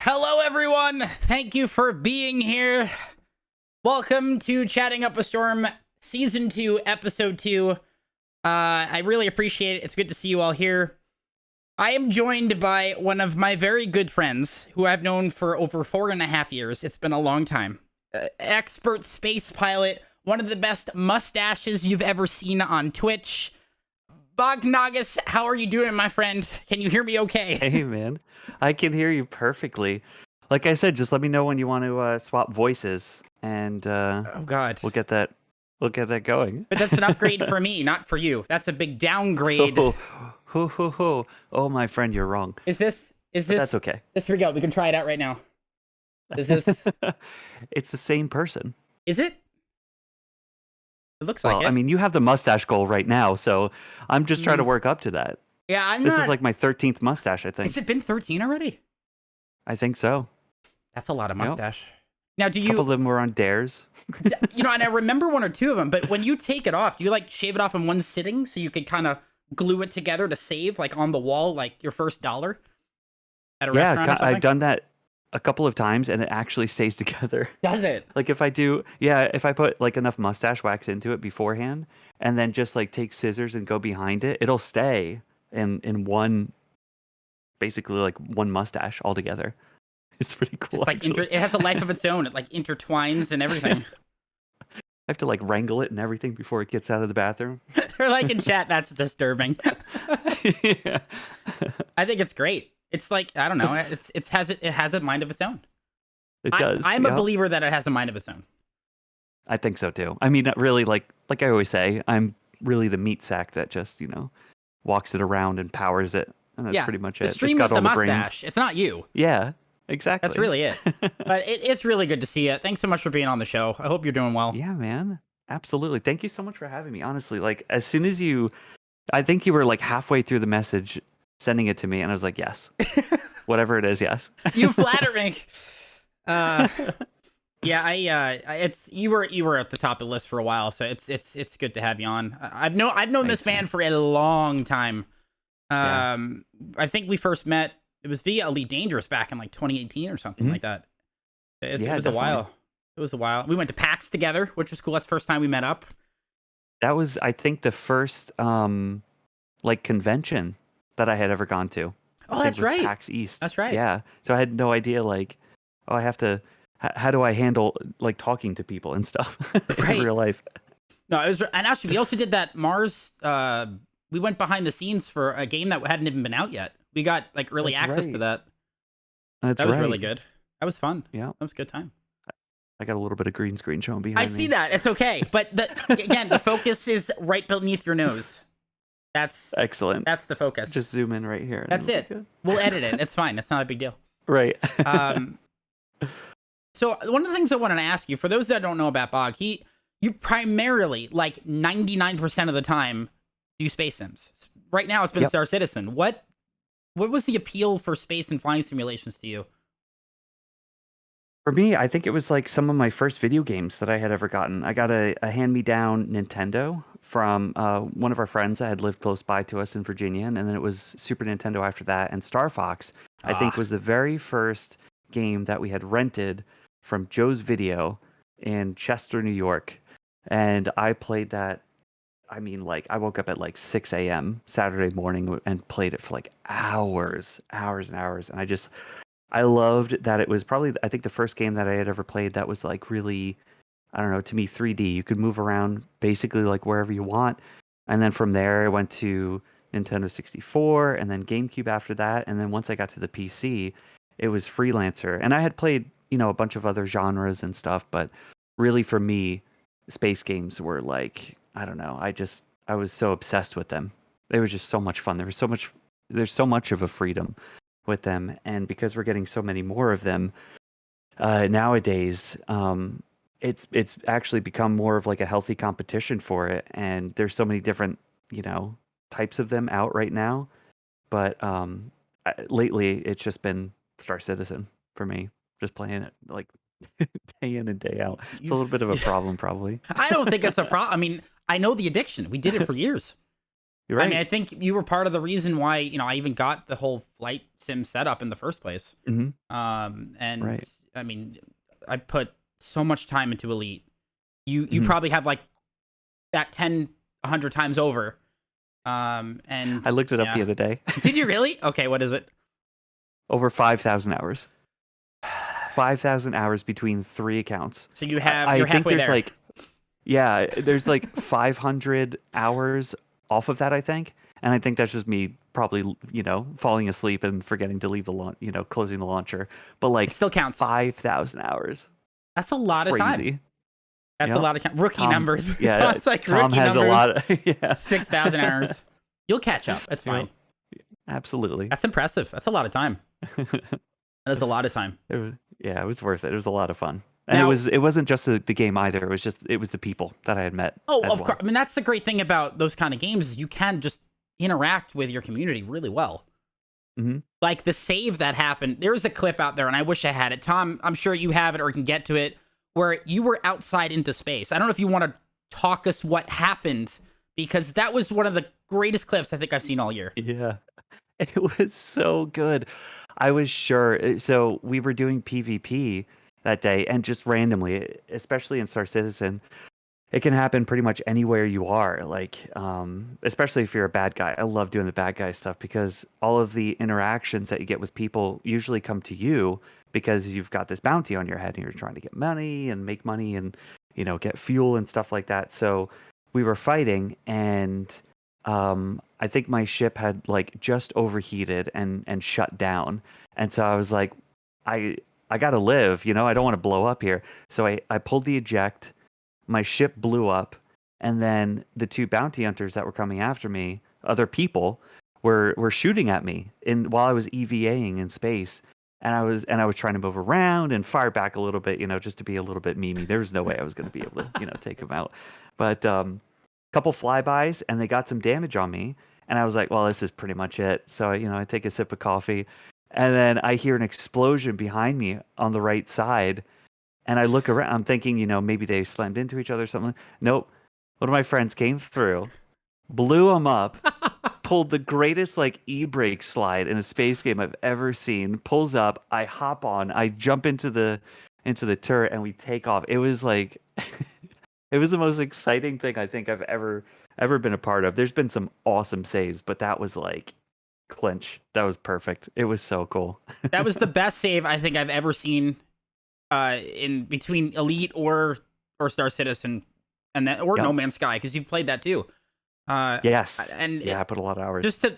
Hello, everyone. Thank you for being here. Welcome to Chatting Up a Storm, Season 2, Episode 2. I really appreciate it. It's good to see you all here. I am joined by one of my very good friends, who I've known for over 4.5 years. It's been a long time. Expert space pilot, one of the best mustaches you've ever seen on Twitch. Bognogus, how are you doing, my friend? Can you hear me okay? Hey, man. I can hear you perfectly. Like I said, just let me know when you want to swap voices, and Oh, God. we'll get that going. But that's an upgrade for me, not for you. That's a big downgrade. Oh, my friend, you're wrong. Is this... But that's okay. Let's figure out. We can try it out right now. Is this... It's the same person. Is it? It looks Well, like it. I mean, you have the mustache goal right now, so I'm just trying to work up to that. Yeah, This is like my 13th mustache, I think. Has it been 13 already? I think so. That's a lot of Yep. mustache. Now, do A couple you... of them were on dares. and I remember one or two of them, but when you take it off, do you, like, shave it off in one sitting so you could kind of glue it together to save, like, on the wall, like, your first $1 at a restaurant or something? I've done that a couple of times, and it actually stays together. Does it? Like if I put like enough mustache wax into it beforehand, and then just like take scissors and go behind it, it'll stay in one, basically like one mustache altogether. It's pretty cool. It's like it has a life of its own. It like intertwines and everything. I have to like wrangle it and everything before it gets out of the bathroom. Or like in chat, that's disturbing. Yeah. I think it's great. It's like, I don't know, it has a mind of its own. It does. I'm a believer that it has a mind of its own. I think so too. I mean, not really, like I always say, I'm really the meat sack that just, walks it around and powers it. And that's pretty much it. The stream It's is got the all the mustache. brains. It's not you. Yeah, exactly. That's really it. But it's really good to see you. Thanks so much for being on the show. I hope you're doing well. Yeah, man. Absolutely. Thank you so much for having me. Honestly, like as soon as I think you were like halfway through the message sending it to me, and I was like, yes. Whatever it is, yes. You flatter me. Yeah, you were at the top of the list for a while, so it's good to have you on. I've known this man for a long time. I think we first met. It was via Elite Dangerous back in like 2018 or something like that. It was a while. It was a while. We went to PAX together, which was cool. That's the first time we met up. That was, I think, the first like convention that I had ever gone to. Oh, that's right. PAX East. That's right. Yeah. So I had no idea, like, I have to. How do I handle like talking to people and stuff in real life? No, it was, and actually, we also did that Mars. We went behind the scenes for a game that hadn't even been out yet. We got like early access to that. That was really good. That was fun. Yeah, that was a good time. I got a little bit of green screen showing behind me. I see that. It's okay, but again, the focus is right beneath your nose. That's excellent. That's the focus. Just zoom in right here. That's it. We'll edit it. It's fine. It's not a big deal. Right. So one of the things I wanted to ask you, for those that don't know about Bog, you primarily, like 99% of the time, do space sims. Right now, it's been Star Citizen. What was the appeal for space and flying simulations to you? For me, I think it was like some of my first video games that I had ever gotten. I got a hand-me-down Nintendo from one of our friends that had lived close by to us in Virginia, and then it was Super Nintendo after that. And Star Fox, I think, was the very first game that we had rented from Joe's Video in Chester, New York. And I played that. I mean, like, I woke up at like 6 a.m. Saturday morning and played it for like hours and hours. And I loved that it was probably, I think, the first game that I had ever played that was like really, I don't know, to me, 3D. You could move around basically like wherever you want. And then from there, I went to Nintendo 64 and then GameCube after that. And then once I got to the PC, it was Freelancer. And I had played, a bunch of other genres and stuff. But really for me, space games were like, I don't know. I was so obsessed with them. They were just so much fun. There's so much of a freedom with them, and because we're getting so many more of them nowadays, it's actually become more of like a healthy competition for it. And there's so many different types of them out right now. But lately, it's just been Star Citizen for me. Just playing it like day in and day out. It's a little bit of a problem, probably. I don't think it's a problem. I mean, I know the addiction. We did it for years. You're I mean, I right. think you were part of the reason why, I even got the whole flight sim setup in the first place. Mhm. And Right. I mean, I put so much time into Elite. You Mhm. probably have like that 100 times over. And I looked it up the yeah. other day. Did you really? Okay, what is it? Over 5,000 hours. 5,000 hours between 3 accounts. So I you're think halfway there's, there. like yeah, there's, like, 500 hours off of that, I think, and I think that's just me probably, falling asleep and forgetting to leave the closing the launcher, but, It like, still counts. 5,000 hours. That's a lot of time. Crazy. That's a Yep. lot of time. Rookie Tom numbers. yeah, It's like Tom rookie has a numbers. lot of yeah. 6,000 hours. You'll catch up. It's Yep, fine. absolutely. That's impressive. That's a lot of time. That is a lot of time. It was yeah, it was worth it. It was a lot of fun. And Now, it wasn't just the game either. It was the people that I had met oh, as of course. well. I mean, that's the great thing about those kind of games is you can just interact with your community really well. Mhm. Like the save that happened. There's a clip out there, and I wish I had it. Tom, I'm sure you have it or can get to it, where you were outside into space. I don't know if you want to talk us what happened because that was one of the greatest clips I think I've seen all year. Yeah. It was so good. I was sure so we were doing PvP that day and just randomly, especially in Star Citizen, it can happen pretty much anywhere you are. Like, especially if you're a bad guy. I love doing the bad guy stuff because all of the interactions that you get with people usually come to you because you've got this bounty on your head and you're trying to get money and make money and, get fuel and stuff like that. So we were fighting and I think my ship had like just overheated and shut down. And so I was like, I I gotta live, I don't want to blow up here. So I pulled the eject, my ship blew up, and then the two bounty hunters that were coming after me, other people, were shooting at me in while I was EVAing in space. And I was trying to move around and fire back a little bit, just to be a little bit memey. There was no way I was going to be able to, take them out. But couple flybys, and they got some damage on me, and I was like, well, this is pretty much it. So I take a sip of coffee, and then I hear an explosion behind me on the right side, and I look around. I'm thinking, maybe they slammed into each other or something. Nope. One of my friends came through, blew him up, pulled the greatest like e-brake slide in a space game I've ever seen. Pulls up, I hop on, I jump into the turret, and we take off. It was like it was the most exciting thing I think I've ever been a part of. There's been some awesome saves, but that was like clinch. That was perfect. It was so cool. That was the best save I think I've ever seen in between Elite or Star Citizen and that or No Yep. Man's Sky because you've played that too. Uh, Yes. and Yeah, I put a lot of hours. just to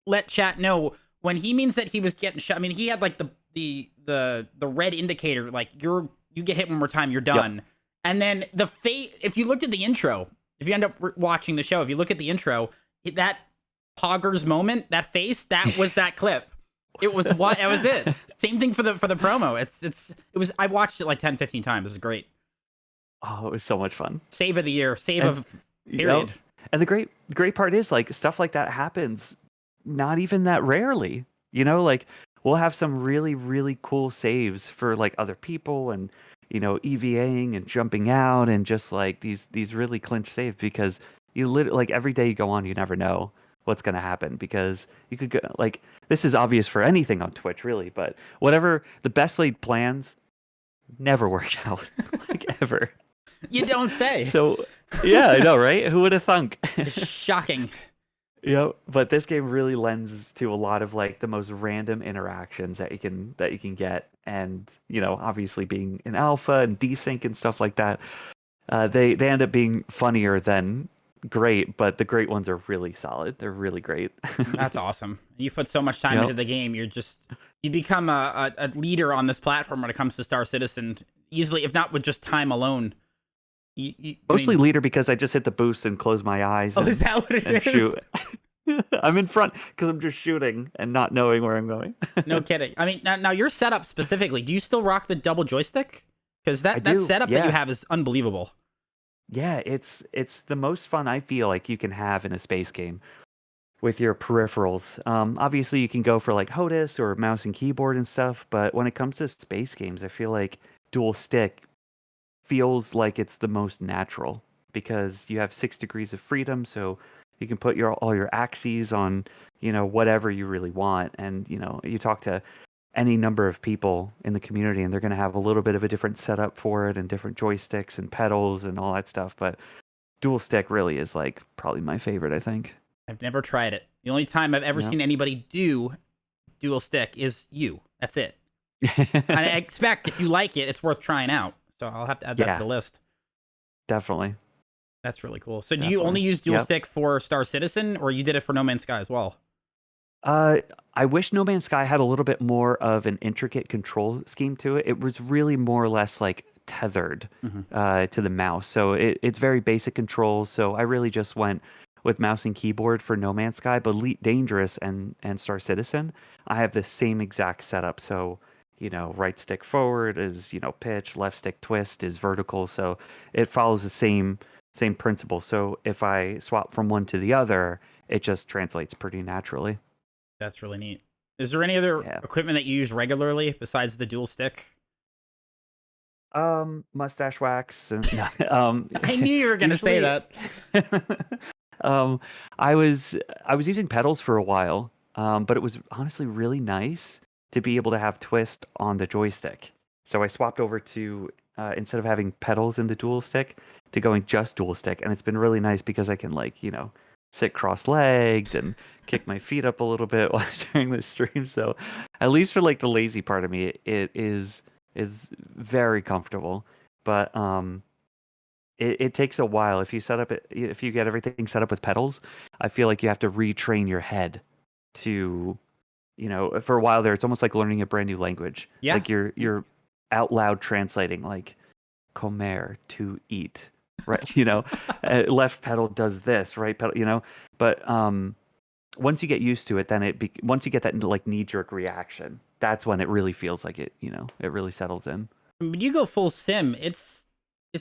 let chat know when he means that he was getting shot. I mean, he had like the red indicator, like you get hit one more time, you're Yep. done. And then the fate. If you looked at the intro, if you end up watching the show, if you look at the intro, that Poggers moment, that face, that was that clip. It was what that was it. Same thing for the promo. It was. I watched it like 10, 15 times. It was great. Oh, it was so much fun. Save of the year. Save And of yep. period. And the great part is like stuff like that happens not even that rarely. Like we'll have some really really cool saves for like other people and EVAing and jumping out and just like these really clinch saves because you like every day you go on you never know what's going to happen because you could go like this is obvious for anything on Twitch really, but whatever the best laid plans never work out like ever. You don't say. So yeah, I know, right? Who would have thunk? Shocking. Yep, but this game really lends to a lot of like the most random interactions that you can get, and obviously being an alpha and desync and stuff like that, they end up being funnier than great, but the great ones are really solid. They're really great. That's awesome. You put so much time into Yep. the game. You become a leader on this platform when it comes to Star Citizen. Easily, if not with just time alone. I Mostly mean, leader because I just hit the boost and close my eyes oh, is that what and it is? shoot. I'm in front because I'm just shooting and not knowing where I'm going. No kidding. I mean, now your setup specifically. Do you still rock the double joystick? Because I that do, setup that you yeah. have is unbelievable. Yeah, it's the most fun I feel like you can have in a space game with your peripherals. Obviously, you can go for like HOTAS or mouse and keyboard and stuff, but when it comes to space games, I feel like dual stick feels like it's the most natural because you have 6 degrees of freedom. So You can put all your axes on, whatever you really want. And, you talk to any number of people in the community and they're going to have a little bit of a different setup for it and different joysticks and pedals and all that stuff. But dual stick really is like probably my favorite, I think. I've never tried it. The only time I've ever Yeah. seen anybody do dual stick is you. That's it. And I expect if you like it, it's worth trying out. So I'll have to add that to the list. Definitely. That's really cool. So do you only use dual stick for Star Citizen, or you did it for No Man's Sky as well? I wish No Man's Sky had a little bit more of an intricate control scheme to it. It was really more or less like tethered to the mouse. So it's very basic controls. So I really just went with mouse and keyboard for No Man's Sky, but Elite Dangerous and Star Citizen, I have the same exact setup. So, right stick forward is, pitch, left stick twist is vertical. So it follows the same principle. So if I swap from one to the other, it just translates pretty naturally. That's really neat. Is there any other equipment that you use regularly besides the dual stick? Mustache wax. And, I knew you were going to say that. I was using pedals for a while, but it was honestly really nice to be able to have twist on the joystick. So I swapped over to instead of having pedals in the dual stick to going just dual stick, and it's been really nice because I can sit cross-legged and kick my feet up a little bit while during the stream. So at least for the lazy part of me, it is very comfortable. But it takes a while. If you get everything set up with pedals, I feel like you have to retrain your head to, for a while there, it's almost like learning a brand new language. Yeah. Like you're out loud translating like comer, to eat, right? Left pedal does this, right pedal, but once you get used to it, then once you get that knee-jerk reaction, that's when it really feels like it really settles in. When you go full sim, it's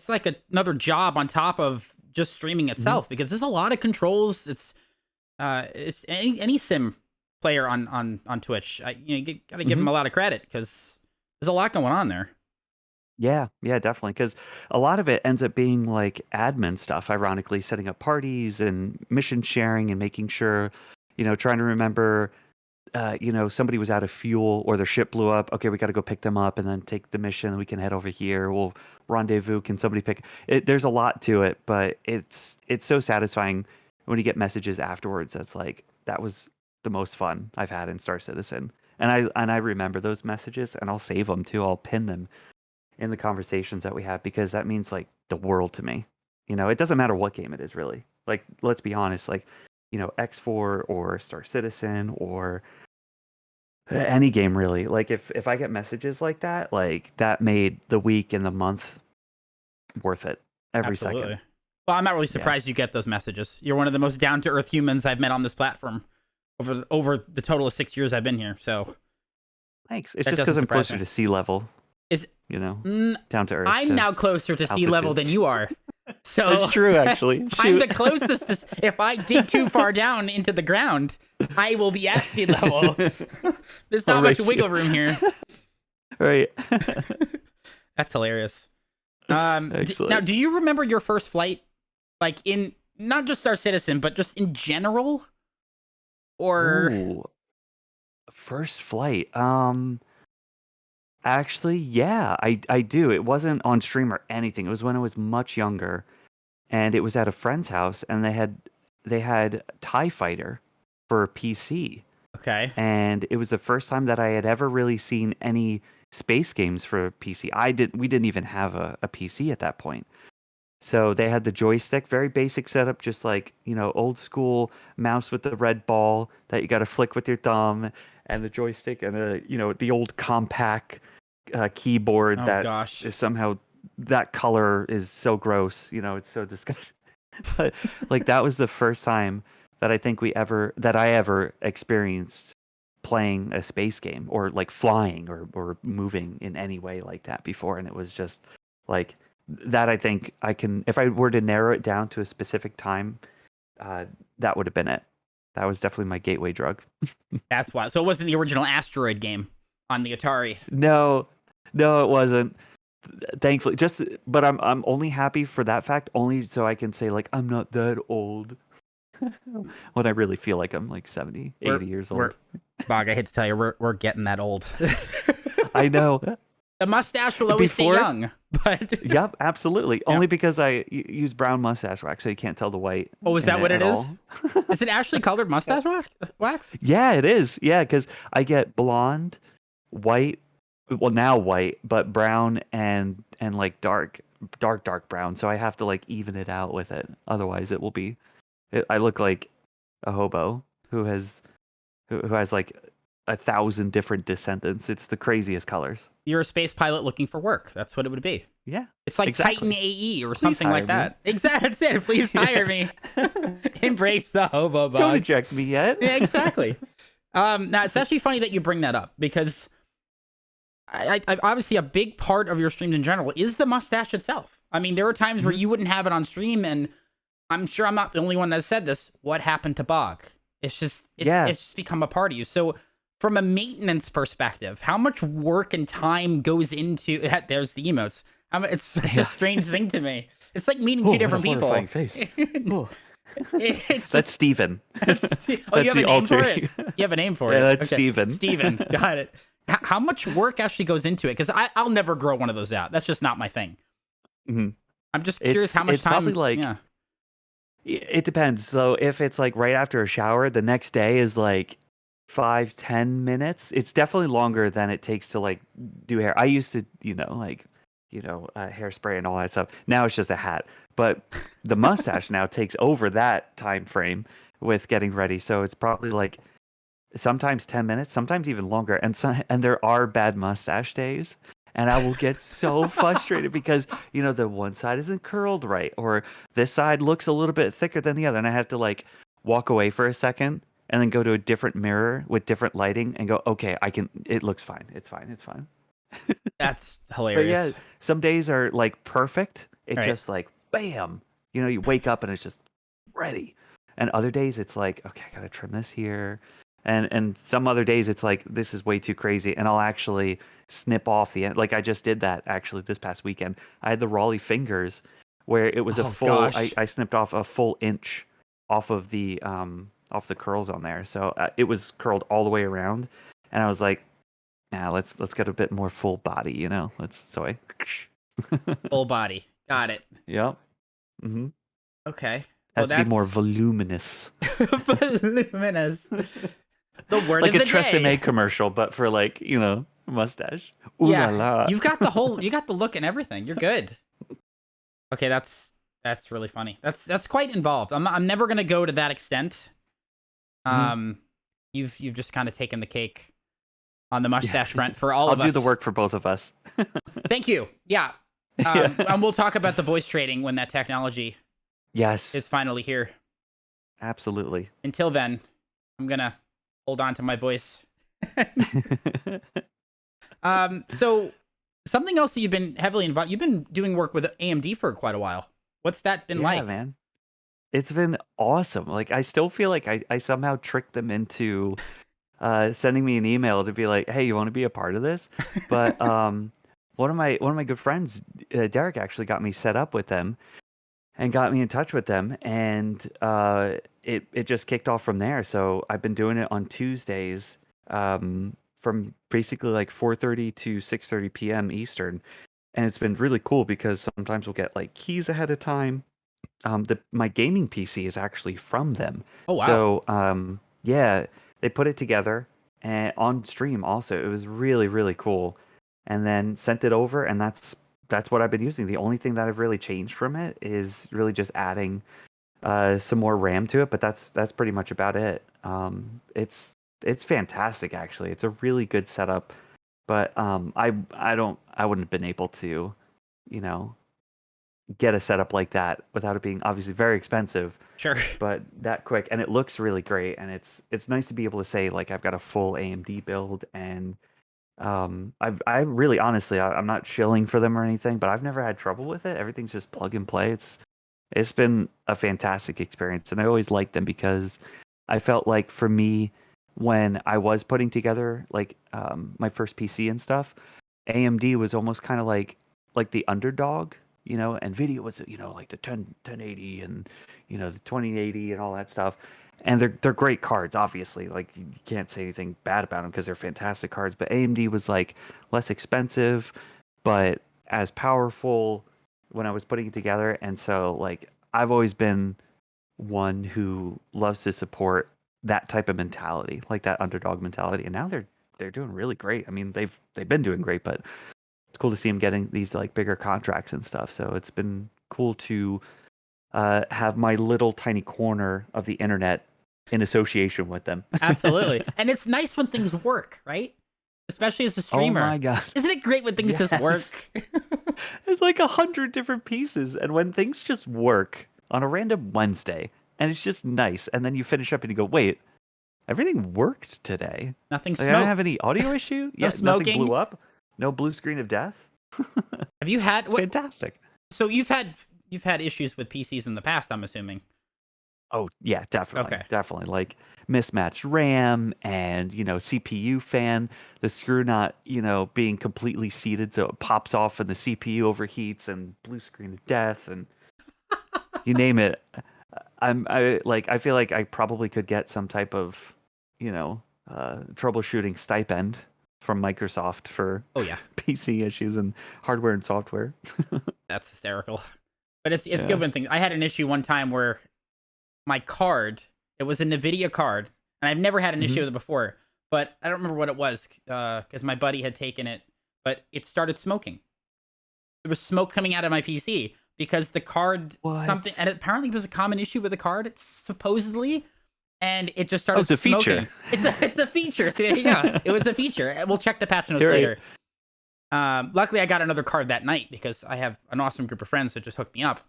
like another job on top of just streaming itself, because there's a lot of controls. It's any sim player on Twitch. You gotta give them a lot of credit because there's a lot going on there. Yeah, definitely. Because a lot of it ends up being like admin stuff, ironically, setting up parties and mission sharing and making sure, trying to remember, somebody was out of fuel or their ship blew up. Okay, we got to go pick them up and then take the mission. We can head over here. We'll rendezvous. Can somebody pick it? There's a lot to it, but it's so satisfying when you get messages afterwards. That's like, that was the most fun I've had in Star Citizen. And I remember those messages and I'll save them too. I'll pin them in the conversations that we have because that means like the world to me. It doesn't matter what game it is really. Like, let's be honest, like, X4 or Star Citizen or any game really. Like if I get messages like that, that made the week and the month worth it every second. Well, I'm not really surprised you get those messages. You're one of the most down to earth humans I've met on this platform over the total of 6 years I've been here. So thanks. It's just because I'm closer to sea level. Down to earth. I'm now closer to sea level than you are. So it's true, actually. I'm the closest. If I dig too far down into the ground, I will be at sea level. There's not much wiggle room here. Right. That's hilarious. Now, do you remember your first flight? Like in not just Star Citizen, but just in general? Or first flight. Actually, yeah, I do. It wasn't on stream or anything. It was when I was much younger, and it was at a friend's house, and they had TIE Fighter for PC. Okay. And it was the first time that I had ever really seen any space games for PC. We didn't even have a PC at that point. So they had the joystick, very basic setup, just like, old school mouse with the red ball that you got to flick with your thumb, and the joystick and the old compact keyboard is somehow, that color is so gross, it's so disgusting. But like that was the first time that I think I ever experienced playing a space game or like flying or moving in any way like that before, and it was just like that. I think if I were to narrow it down to a specific time, that would have been it. That was definitely my gateway drug. That's why. So it wasn't the original Asteroid game on the Atari. No, it wasn't. Thankfully, but I'm only happy for that fact, only so I can say like I'm not that old. when I really feel like I'm like 70, We're 80 years we're old. Bog, I hate to tell you, we're getting that old. I know. The mustache will always stay Before, young, but yep, absolutely. yeah. Only because I use brown mustache wax, so you can't tell the white Oh, is in that it what it at is? all. Is it actually colored mustache wax? Yeah, it is. Yeah, because I get blonde, white, well now white, but brown and like dark brown. So I have to like even it out with it. Otherwise, it will be. I look like a hobo who has like 1,000 different descendants. It's the craziest colors. You're a space pilot looking for work. That's what it would be. Yeah, It's like Titan exactly. AE or Please something like hire me. that. Exactly. That's it. Please hire me. Embrace the hobo Don't bug. eject me yet. Yeah, exactly. Now it's actually funny that you bring that up because I obviously a big part of your streams in general is the mustache itself. I mean, there are times where Mhm. you wouldn't have it on stream, and I'm sure I'm not the only one that said this. What happened to Bog? Yeah. It's just become a part of you. So from a maintenance perspective, how much work and time goes into there's the emotes. It's such a Yeah. strange thing to me. It's like meeting Oh, two what a different people. horrifying face. Oh. It's That's just Steven. oh, you That's have a the name for alter. it? You have a name for Yeah, it. that's Okay. Steven. Steven. Got it. How much work actually goes into it? Because I'll never grow one of those out. That's just not my thing. Mhm. I'm just curious how much It's probably time. like Yeah. it depends. So if it's like right after a shower, the next day is like 5-10 minutes. It's definitely longer than it takes to like do hair. I used to, hairspray and all that stuff. Now it's just a hat. But the mustache now takes over that time frame with getting ready. So it's probably like sometimes 10 minutes, sometimes even longer. And there are bad mustache days. And I will get so frustrated because, the one side isn't curled right, or this side looks a little bit thicker than the other. And I have to like walk away for a second and then go to a different mirror with different lighting and go, okay, it looks fine. It's fine. It's fine. That's But yeah, hilarious. some days are like perfect. It All right. just like, bam, you wake up and it's just ready. And other days it's like, okay, I gotta trim this here. And some other days it's like, this is way too crazy. And I'll actually snip off the end. Like I just did that actually this past weekend. I had the Raleigh fingers where it was a Oh full, gosh. I snipped off a full inch off of the curls on there. So it was curled all the way around. And I was like, nah, let's get a bit more full body. So I Full body. Got it. Yep. Hmm. Okay. Well, Has to be more that's voluminous. voluminous. The word Like of a the Tresemme day. commercial, but for like, mustache. Ooh la Yeah. la. You got the look and everything. You're good. Okay, that's really funny. That's quite involved. I'm never gonna go to that extent. Mhm. Um, you've just kind of taken the cake on the Yeah. mustache front for all I'll of do the us. work for both of us. Thank you. Yeah. Yeah. And we'll talk about the voice trading when that technology Yes, is finally here. absolutely. Until then, I'm gonna hold on to my voice. So something else that you've been heavily involved. You've been doing work with AMD for quite a while. What's that been Yeah, like? man. It's been awesome. Like I still feel like I somehow tricked them into sending me an email to be like, "Hey, you want to be a part of this?" But one of my good friends, Derek, actually got me set up with them and got me in touch with them, and it just kicked off from there. So I've been doing it on Tuesdays, from basically like 4:30 to 6:30 p.m. Eastern, and it's been really cool because sometimes we'll get like keys ahead of time. My gaming PC is actually from them. Oh wow. So yeah, they put it together and on stream also. It was really, really cool. And then sent it over, and that's what I've been using. The only thing that I've really changed from it is really just adding some more RAM to it, but that's pretty much about it. It's fantastic actually. It's a really good setup. But I wouldn't have been able to, you know, get a setup like that without it being obviously very expensive, Sure. but that quick. And it looks really great, and it's nice to be able to say like I've got a full AMD build. And I really honestly, I'm not shilling for them or anything, but I've never had trouble with it. Everything's just plug and play. It's been a fantastic experience, and I always liked them because I felt like for me, when I was putting together like my first PC and stuff, AMD was almost kind of like the underdog and video was, like the 1080 and, the 2080 and all that stuff. And they're great cards, obviously. Like, you can't say anything bad about them because they're fantastic cards. But AMD was like less expensive, but as powerful when I was putting it together. And so, like, I've always been one who loves to support that type of mentality, like that underdog mentality. And now they're doing really great. I mean, they've been doing great, but it's cool to see them getting these like bigger contracts and stuff. So it's been cool to have my little tiny corner of the internet in association with them. Absolutely. And it's nice when things work, right? Especially as a Oh streamer. my god. Isn't it great when things just work? There's like 100 different pieces, and when things just work on a random Wednesday, and it's just nice, and then you finish up and you go, wait, everything worked today. Nothing Like, I smoked. don't have any audio issue. No smoking. Nothing blew up. No blue screen of death. Have you had Fantastic. So you've had issues with PCs in the past, I'm assuming. Oh yeah, definitely. Okay. Definitely. Like mismatched RAM and, CPU fan, the screw not, being completely seated so it pops off and the CPU overheats, and blue screen of death, and you name it. I feel like I probably could get some type of, troubleshooting stipend from Microsoft for Oh yeah. PC issues and hardware and software. That's hysterical. But it's Yeah. good when things. I had an issue one time where my card, it was a NVIDIA card, and I've never had an issue with it before, but I don't remember what it was because my buddy had taken it, but it started smoking. There was smoke coming out of my PC because the card something, and apparently it was a common issue with the card, supposedly, and it just started it's a smoking. feature. It's a feature. So there you go. It was a feature. We'll check the patch notes later. Luckily, I got another card that night because I have an awesome group of friends that just hooked me up.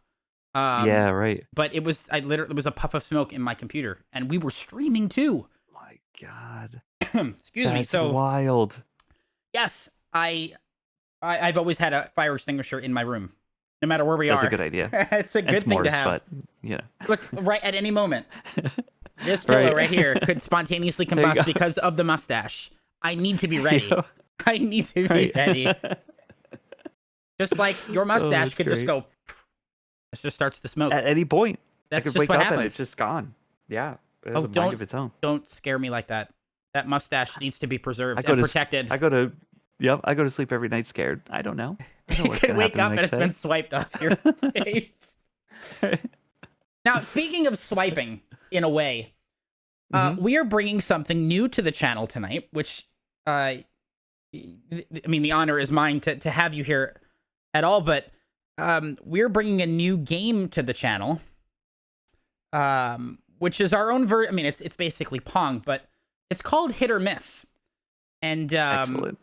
Yeah, right. But it was it was a puff of smoke in my computer, and we were streaming too. My God. Excuse me. That's So wild. yes, I've always had a fire extinguisher in my room, no matter where we That's are. a good idea. It's a good thing to have. But yeah. Look, right at any moment, this pillow right here could spontaneously combust because of the mustache. I need to be ready. I need to be ready. Just like your mustache could just go. It just starts to smoke at any point. That's I could just wake what up happens. and it's just gone. Yeah, it has a mind of its own. Don't scare me like that. That mustache needs to be preserved and protected. I go to sleep every night scared. I don't know. You could wake up and it's been swiped off your face. Now, speaking of swiping, in a way, we are bringing something new to the channel tonight, which, I mean, the honor is mine to have you here at all, but we're bringing a new game to the channel, which is our own version. I mean, it's basically Pong, but it's called Hit or Miss. And excellent.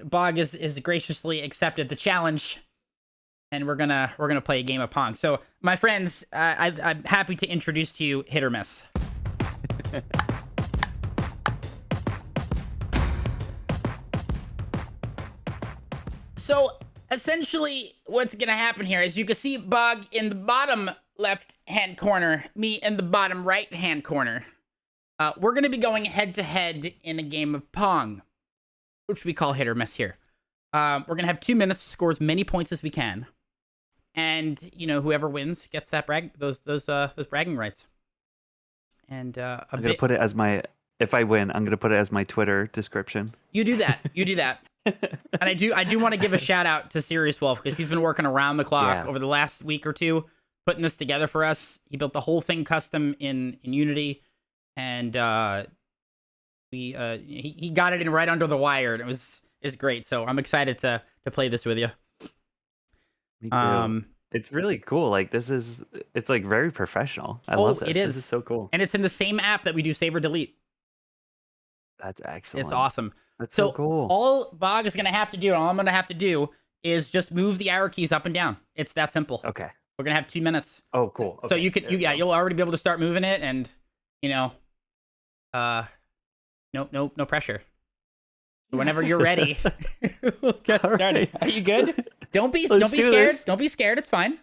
Bog is graciously accepted the challenge, and we're gonna play a game of Pong. So, my friends, I'm happy to introduce to you Hit or Miss. So, essentially, what's gonna happen here is you can see Bog in the bottom left-hand corner, me in the bottom right-hand corner. We're gonna be going head-to-head in a game of Pong, which we call Hit or Miss here. We're gonna have 2 minutes to score as many points as we can, and whoever wins gets that those bragging rights. And I'm gonna put it as my. If I win, I'm gonna put it as my Twitter description. You do that. You do that. And I do want to give a shout out to Serious Wolf because he's been working around the clock over the last week or two, putting this together for us. He built the whole thing custom in Unity, and he got it in right under the wire, and it's great. So I'm excited to play this with you. Me too. It's really cool. Like it's like very professional. I love this. It is. This is so cool. And it's in the same app that we do Save or Delete. That's excellent. It's awesome. That's so cool. All Bog is gonna have to do, and all I'm gonna have to do is just move the arrow keys up and down. It's that simple. Okay. We're gonna have 2 minutes. Oh, cool. Okay. So you'll already be able to start moving it, and no pressure. Whenever you're ready, we'll get started. Right. Are you good? Don't be scared. This. Don't be scared. It's fine.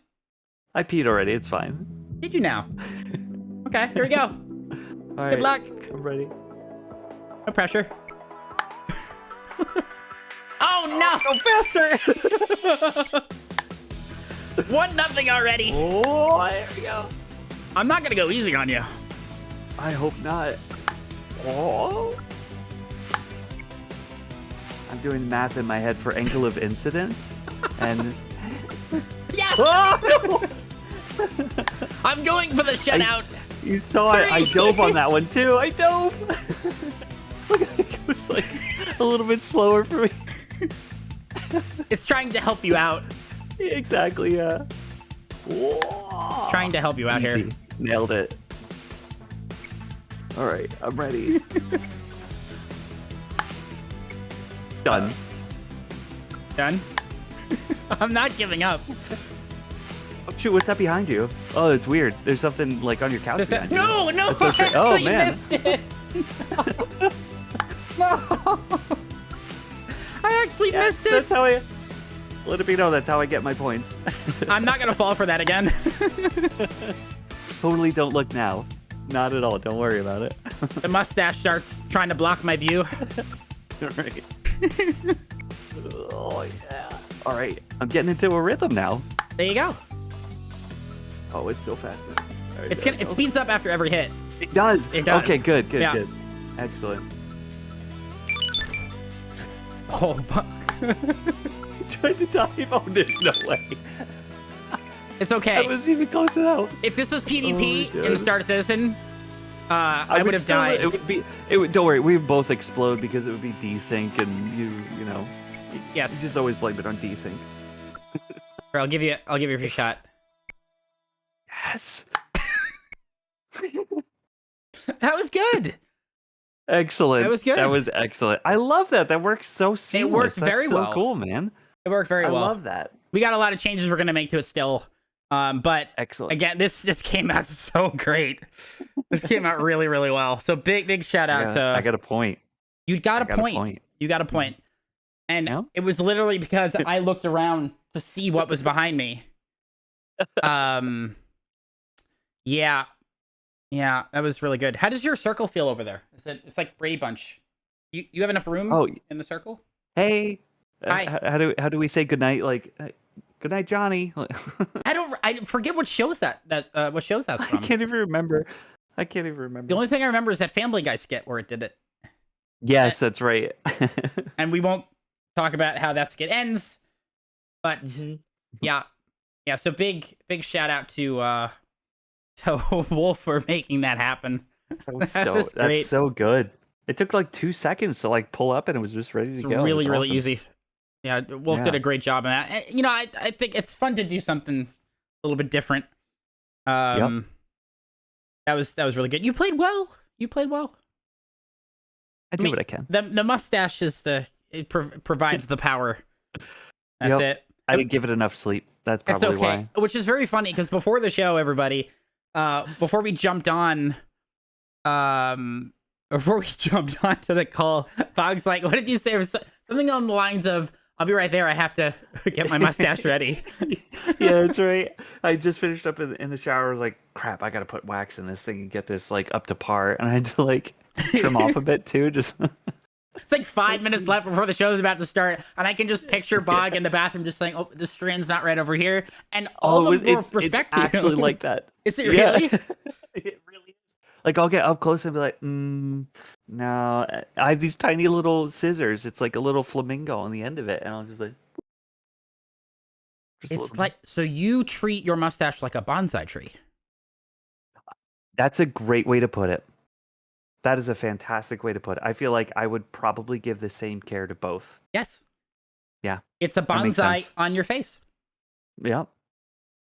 I peed already. It's fine. Did you now? Okay, here we go. All right. Good luck. I'm ready. No pressure. Oh no! Go faster! 1-0 already. Oh, there we go. I'm not gonna go easy on you. I hope not. Oh. I'm doing math in my head for angle of incidence, and Yes! oh, no! I'm going for the shutout. You saw it. I dove on that one too. I dove. Look, it was like a little bit slower for me. It's trying to help you out. Exactly. Yeah. Whoa. Trying to help you out Easy. here. Nailed it. All right, I'm ready. Done. Done? I'm not giving up. Oh, shoot, what's that behind you? Oh, it's weird. There's something like on your couch behind you. No! That's so I strange. Oh, actually man. missed it. No! I actually missed it. That's how I... Let it be known, that's how I get my points. I'm not gonna fall for that again. Totally don't look now. Not at all. Don't worry about it. The mustache starts trying to block my view. Right. Oh, yeah. All right. I'm getting into a rhythm now. There you go. Oh, it's so fast now. All right, It speeds up after every hit. It does. It does. Okay, good. Yeah. Good. Excellent. Oh, Tried to dive. Oh, there's no way. it's okay. I wasn't even close enough. If this was PvP Oh, in the Star Citizen, I would have still, died. It would be. It would. Don't worry. We would both explode because it would be desync, and you know. Yes. You just always blame it on desync. Here, I'll give you a free shot. Yes. That was good. Excellent. That was good. That was excellent. I love that. That works so seamless. It worked very That's well. so cool, man. It worked very well. I love that. We got a lot of changes we're gonna make to it still. But Excellent. again, this came out so great. This came out really, really well. So big shout out to I got a point. You got a point. You got a point. And Yeah? it was literally because I looked around to see what was behind me. Yeah. Yeah, that was really good. How does your circle feel over there? It's like Brady Bunch. You have enough room in the circle? Hey. Hi. How do we say goodnight? Like, good night, Johnny. I forget what shows what shows that's from. I can't even remember. The only thing I remember is that Family Guy skit where it did it. Yes, that's right. And we won't talk about how that skit ends, but yeah. So big shout out to Wolf for making that happen. That's so good. It took like 2 seconds to like pull up, and it was just ready to go. Really, That's really awesome. easy. Yeah, Wolf did a great job on that. You know, I think it's fun to do something a little bit different. That was really good. You played well. I do what I can. The mustache is provides the power. That's it. I didn't give it enough sleep. That's probably it's okay. why. Which is very funny because before the show, everybody, before we jumped on to the call, Bog's like, "What did you say?" It was something on the lines of, "I'll be right there. I have to get my mustache ready." Yeah, that's right. I just finished up in the shower. I was like, "Crap! I gotta put wax in this thing and get this like up to par." And I had to like trim off a bit too. Just it's like 5 minutes left before the show's about to start, and I can just picture Bog in the bathroom just saying, "Oh, the strand's not right over here," and all of them will respect it's actually like that. Is it really? It really is. Like I'll get up close and be like, no. I have these tiny little scissors. It's like a little flamingo on the end of it, and I'll just like. It's like, so you treat your mustache like a bonsai tree. That's a great way to put it. That is a fantastic way to put it. I feel like I would probably give the same care to both. Yes. Yeah. It's a bonsai on your face. Yep.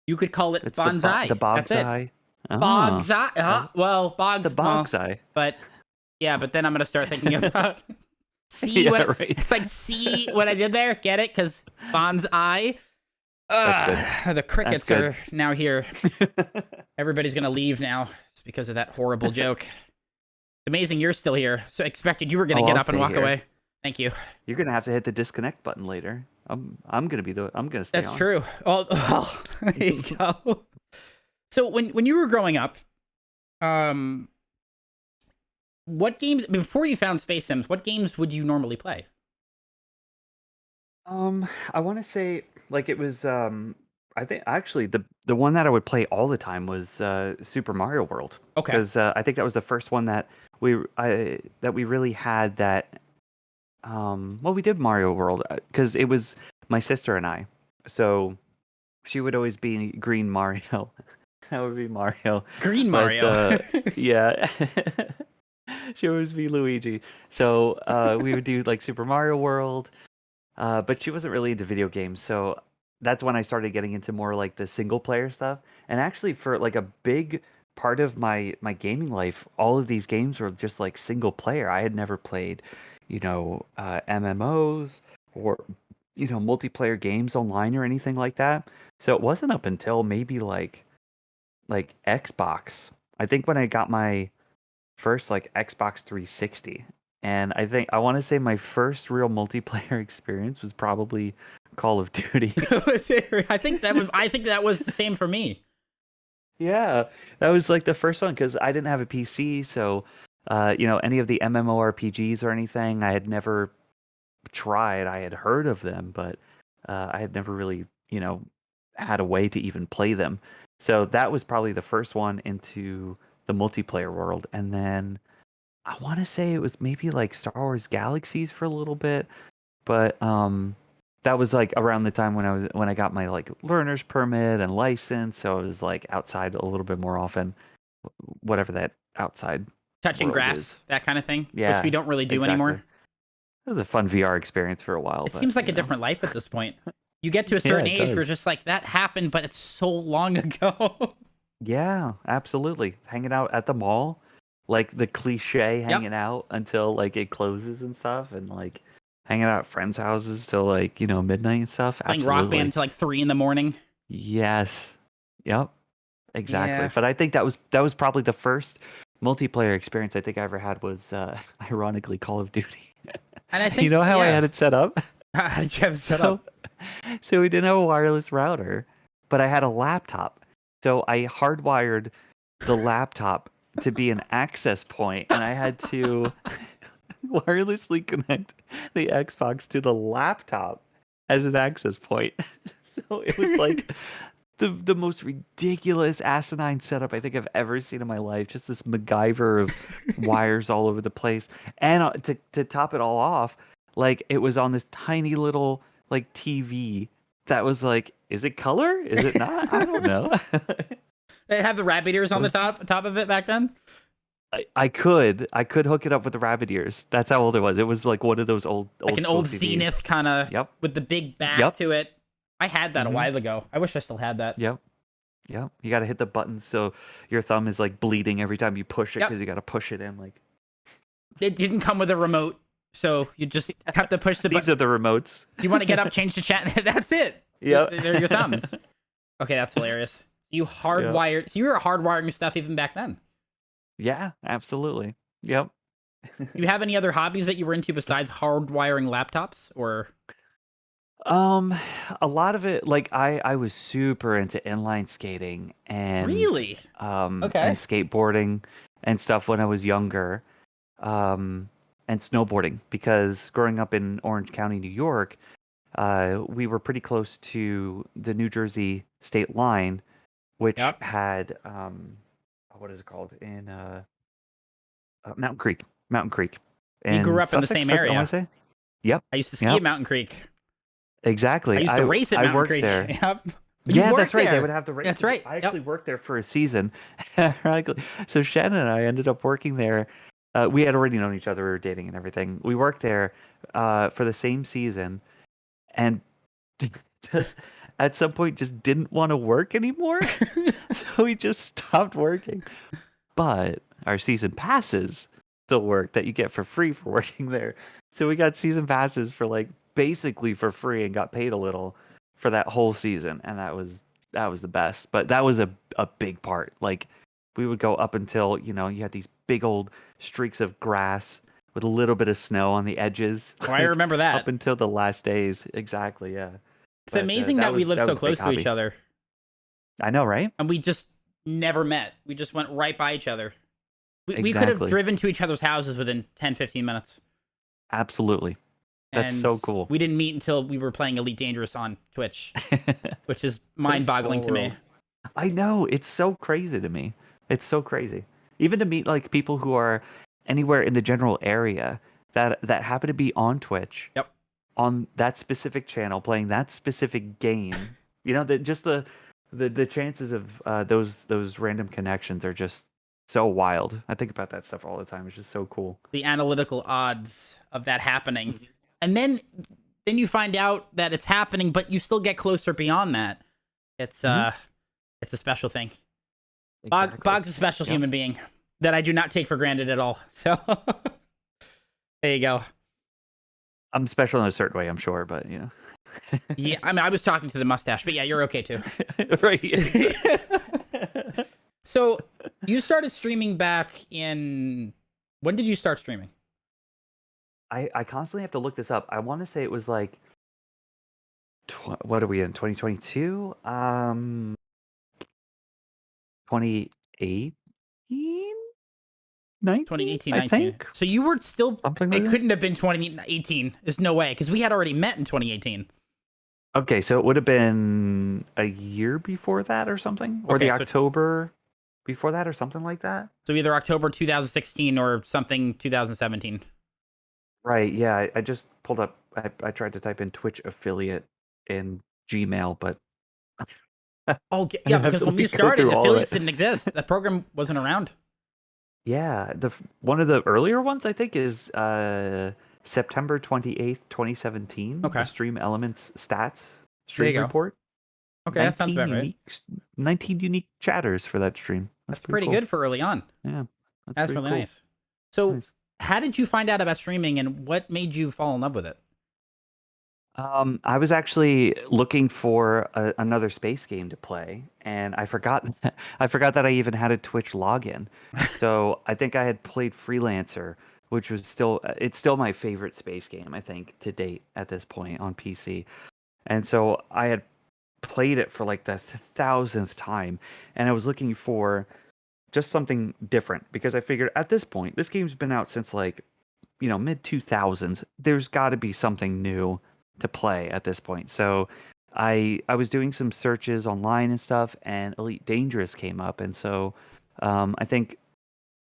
You could call it bonsai. The bonsai. That's it. Bonsai. Well, Bog's the bonsai. But yeah, but then I'm gonna start thinking about see what it's like. See what I did there? Get it? Because bonsai. The crickets are now here. Everybody's gonna leave now because of that horrible joke. It's amazing you're still here. So I expected you were gonna get up and walk away. Thank you. You're gonna have to hit the disconnect button later. I'm gonna stay on. That's true. Oh, there you go. So when you were growing up, what games before you found Space Sims? What games would you normally play? I want to say like it was I think actually the one that I would play all the time was Super Mario World Okay. because I think that was the first one that we really had that. Well, we did Mario World because it was my sister and I, so she would always be Green Mario. That would be Mario, Green but Mario. yeah, she would always be Luigi. So we would do like Super Mario World. But she wasn't really into video games, so that's when I started getting into more like the single player stuff. And actually, for like a big part of my gaming life, all of these games were just like single player. I had never played, MMOs or multiplayer games online or anything like that. So it wasn't up until maybe like Xbox. I think when I got my first like Xbox 360. And I want to say my first real multiplayer experience was probably Call of Duty. I think that was the same for me. Yeah, that was like the first one because I didn't have a PC, so any of the MMORPGs or anything, I had never tried. I had heard of them, but I had never really, had a way to even play them. So that was probably the first one into the multiplayer world, and then I want to say it was maybe like Star Wars Galaxies for a little bit, but that was like around the time when I got my like learner's permit and license, so I was like outside a little bit more often, whatever that outside Touching world is. grass, that kind of thing, which we Yeah, don't really do exactly. anymore. It was a fun VR experience for a while, It but seems like a different life at this point. You get to a yeah, certain it age where does. just like that happened, but it's so long ago. Yeah, absolutely. Hanging out at the mall, like the cliche Yep. hanging out until like it closes and stuff, and like hanging out at friends' houses till like, midnight and stuff. Playing Rock Band Absolutely. till like 3 in the morning. Yes. Yep. Exactly. Yeah. But I think that was probably the first multiplayer experience I think I ever had was ironically Call of Duty. And I You think, know how I yeah. had it set up? How did you have it set So up? so we didn't have a wireless router, but I had a laptop. So I hardwired the laptop to be an access point, and I had to wirelessly connect the Xbox to the laptop as an access point. So it was like the most ridiculous asinine setup I think I've ever seen in my life. Just this MacGyver of wires all over the place, and to top it all off, like it was on this tiny little like TV that was like, is it color? Is it not? I don't know. They have the rabbit ears I on the was top of it back then. I could hook it up with the rabbit ears. That's how old it was. It was like one of those old Like old an school old TVs. Zenith kind of Yep. with the big back Yep. to it. I had that a Mhm. while ago. I wish I still had that. Yep. Yep. You got to hit the button so your thumb is like bleeding every time you push it Yep. because you got to push it in like It didn't come with a remote, so you just have to push the these button. are the remotes. You want to get up, change the chat. That's it. Yep. They're your thumbs. Okay, that's hilarious. You Yep. hardwired. So you were hardwiring stuff even back then. Yeah, absolutely. Yep. Do you have any other hobbies that you were into besides hardwiring laptops? Or Um, a lot of it, like I was super into inline skating really? and Okay. skateboarding and stuff when I was younger. And snowboarding because growing up in Orange County, New York, we were pretty close to the New Jersey state line, which Yep. had what is it called in Mountain Creek, Mountain Creek, We grew in up in the same Sussex. I want area. to say. Yep. I used to ski at Yep. Mountain Creek. I Exactly. used to race at I Mountain worked Creek. there. Yep. You Yeah, that's worked right. They there. would have the That's races. right. I actually Yep. worked there for a season. Ironically. So Shannon and I ended up working there. We had already known each other. We were dating and everything. We worked there for the same season, and just at some point just didn't want to work anymore. So we just stopped working. But our season passes still work that you get for free for working there. So we got season passes for like basically for free and got paid a little for that whole season, and that was the best. But that was a big part. Like we would go up until, you had these big old streaks of grass with a little bit of snow on the edges, Oh, I like remember up that. until the last days. Exactly, yeah. It's But amazing that that we was live that so was a big close to each hobby. other, I know, right? and we just never met. We just went right by each other. We could have Exactly. driven to each other's houses within 10, 15 minutes. Absolutely. That's and so cool. we didn't meet until we were playing Elite Dangerous on Twitch, which is What a mind-boggling small to me. world. I know, it's so crazy to me. It's so crazy. Even to meet like people who are anywhere in the general area that happen to be on Twitch, Yep. on that specific channel, playing that specific game. You know, that just the chances of those random connections are just so wild. I think about that stuff all the time. It's just so cool. The analytical odds of that happening, Mhm. and then you find out that it's happening, but you still get closer beyond that. It's Mhm. it's a special thing. Exactly. Bog's a special Yep. human being that I do not take for granted at all. So there you go. I'm special in a certain way, I'm sure, but you know. Yeah, I mean, I was talking to the mustache, but yeah, you're okay too. Right, yeah, exactly. So you started streaming back in when did you start streaming? I constantly have to look this up. I want to say it was like what are we in 2022? 2018, 19, 2018, I 19. think. So you were still, Something like it that. couldn't have been 2018. There's no way because we had already met in 2018. Okay, so it would have been a year before that or something, or Okay, the so October before that or something like that. either October 2016 or something 2017. Right, yeah, I just pulled up I tried to type in Twitch affiliate in Gmail, but I Oh, yeah, have because to when we like go started, through all of affiliates it. didn't exist. That program wasn't around. Yeah, one of the earlier ones I think is September 28th, 2017, the Okay, Stream Elements stats there you stream go. report. Okay, that sounds 19 about right. unique 19 unique chatters for that stream. That's That's pretty pretty cool. good for early on. Yeah, that's That's pretty really cool. nice. So, Nice. how did you find out about streaming and what made you fall in love with it? I was actually looking for another space game to play, and I forgot I forgot that I even had a Twitch login. So I think I had played Freelancer, which was still it's still my favorite space game, I think, to date at this point on PC. And so I had played it for like the thousandth time, and I was looking for just something different because I figured at this point, this game's been out since like mid 2000s. There's got to be something new to play at this point. So I was doing some searches online and stuff, and Elite Dangerous came up, and so I think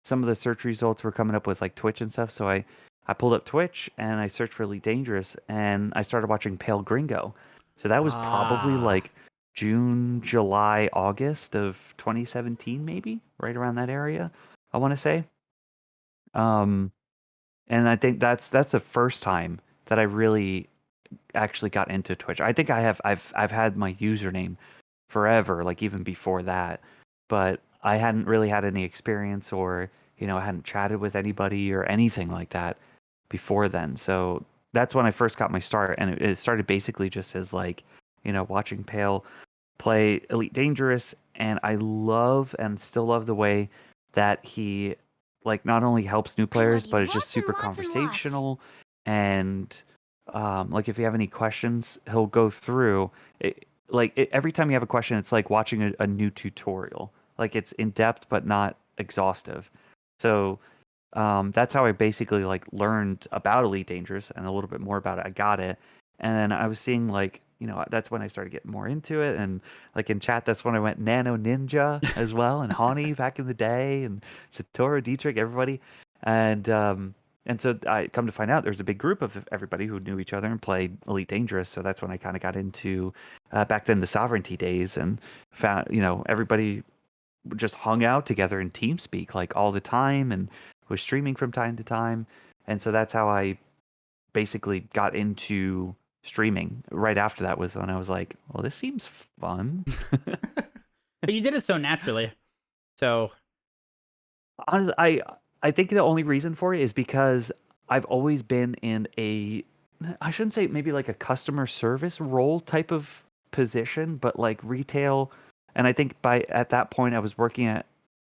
some of the search results were coming up with like Twitch and stuff. So I pulled up Twitch and I searched for Elite Dangerous, and I started watching Pale Gringo. So that was probably Ah, like June, July, August of 2017, maybe right around that area. I want to say. Um, and I think that's the first time that I really actually got into Twitch. I think I've had my username forever, like even before that, but I hadn't really had any experience or, I hadn't chatted with anybody or anything like that before then. So that's when I first got my start, and it started basically just as like, watching Pale play Elite Dangerous, and I love and still love the way that he like not only helps new I love players, you but is just lots and super lots and lots. conversational. And like if you have any questions, he'll go through it, every time you have a question, it's like watching a new tutorial. Like it's in depth but not exhaustive. So that's how I basically like learned about Elite Dangerous and a little bit more about it. I got it, and then I was seeing like that's when I started getting more into it, and like in chat, that's when I went Nano Ninja as well, and Hani back in the day, and Satoru Dietrich, everybody, and so I come to find out there's a big group of everybody who knew each other and played Elite Dangerous. So that's when I kind of got into back then the Sovereignty days and found everybody just hung out together in TeamSpeak like all the time and was streaming from time to time. And so that's how I basically got into streaming. Right after that was when I was like, well, this seems fun. but you did it so naturally. So, Honestly, I think the only reason for it is because I've always been in I shouldn't say maybe like a customer service role type of position, but like retail. And I think at that point I was working at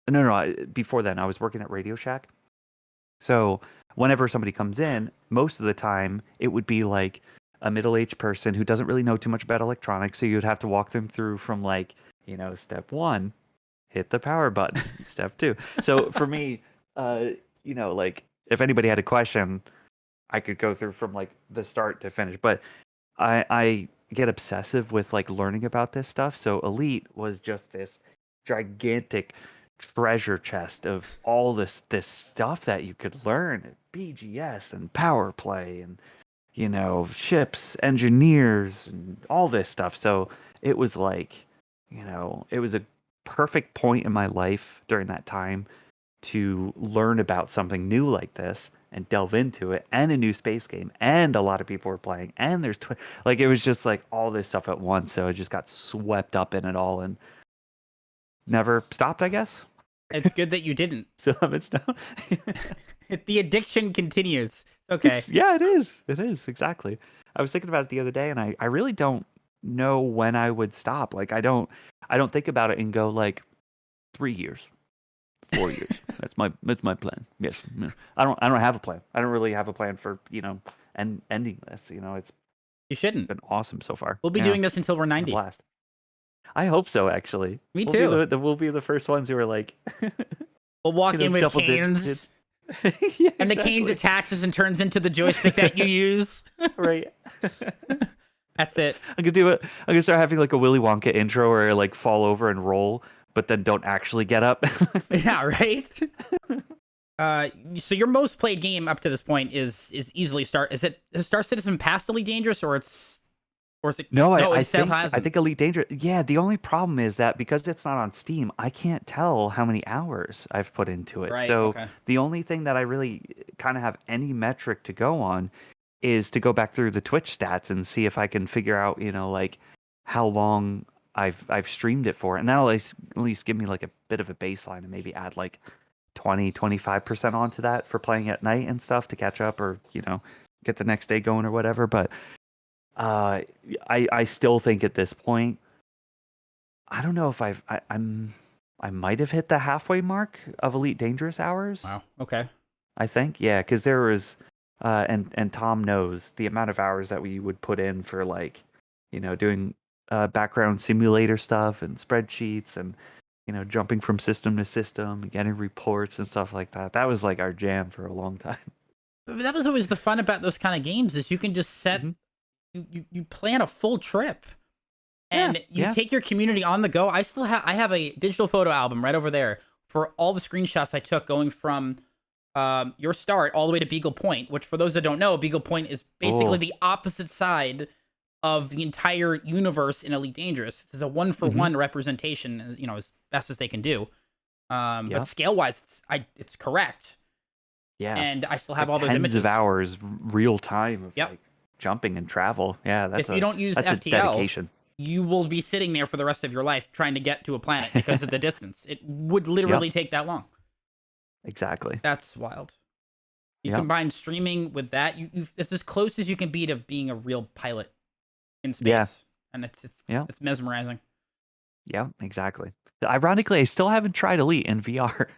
no, before then I was working at Radio Shack. So whenever somebody comes in, most of the time it would be like a middle-aged person who doesn't really know too much about electronics. So you'd have to walk them through from like, step one, hit the power button, step two. So for me, like if anybody had a question, I could go through from like the start to finish. But I get obsessive with like learning about this stuff. So Elite was just this gigantic treasure chest of all this stuff that you could learn, BGS and power play and ships, engineers, and all this stuff. So it was like, it was a perfect point in my life during that time to learn about something new like this and delve into it, and a new space game, and a lot of people were playing, and like it was just like all this stuff at once. So I just got swept up in it all and never stopped, I guess. It's good that you didn't. So it's now. The addiction continues. Okay. Yeah, it is. It is, exactly. I was thinking about it the other day, and I really don't know when I would stop. Like I don't think about it and go like 3 years, 4 years. That's my plan. Yes. Yeah. I don't have a plan. I don't really have a plan for, ending this. It's You shouldn't. been awesome so far. We'll be Yeah, doing this until we're been a 90. blast. I hope so, actually. Me We'll too. we'll be the first ones who are like We'll walk in with double canes, digits. Yeah, and the cane exactly. detaches and turns into the joystick that you use. Right. That's it. I'm gonna start having like a Willy Wonka intro where I like fall over and roll, but then don't actually get up. Yeah, right. So your most played game up to this point is easily Is Star Citizen past Elite Dangerous, or is it? No, No, I it still think hasn't. Elite Dangerous. Yeah, the only problem is that because it's not on Steam, I can't tell how many hours I've put into it. Right. So Okay. the only thing that I really kind of have any metric to go on is to go back through the Twitch stats and see if I can figure out, like how long I've streamed it for, and that'll at least give me like a bit of a baseline and maybe add like 25% onto that for playing at night and stuff to catch up, or get the next day going or whatever. But uh, I still think at this point, I don't know if I might have hit the halfway mark of Elite Dangerous hours. Wow. Okay. I think, yeah, because there was, and Tom knows the amount of hours that we would put in for like, doing background simulator stuff and spreadsheets and jumping from system to system, and getting reports and stuff like that. That was like our jam for a long time. That was always the fun about those kind of games, is you can just set Hmm. you plan a full trip, Yeah, and you yeah. take your community on the go. I have a digital photo album right over there for all the screenshots I took going from your start all the way to Beagle Point, which for those that don't know, Beagle Point is basically Oh. the opposite side of the entire universe in Elite Dangerous. It's a one for Hmm. one representation, as best as they can do. But Yep. scale wise, it's correct, Yeah. and I still have Like all those tens of images. hours real time of Yep. like jumping and travel. Yeah, If you don't use that's a FTL, dedication. you will be sitting there for the rest of your life trying to get to a planet because of the distance. It would literally Yep, take that long. exactly. That's wild. You Yep. combine streaming with that, it's as close as you can be to being a real pilot in Yeah. space, and Yeah. it's mesmerizing. Yeah, exactly. Ironically, I still haven't tried Elite in VR.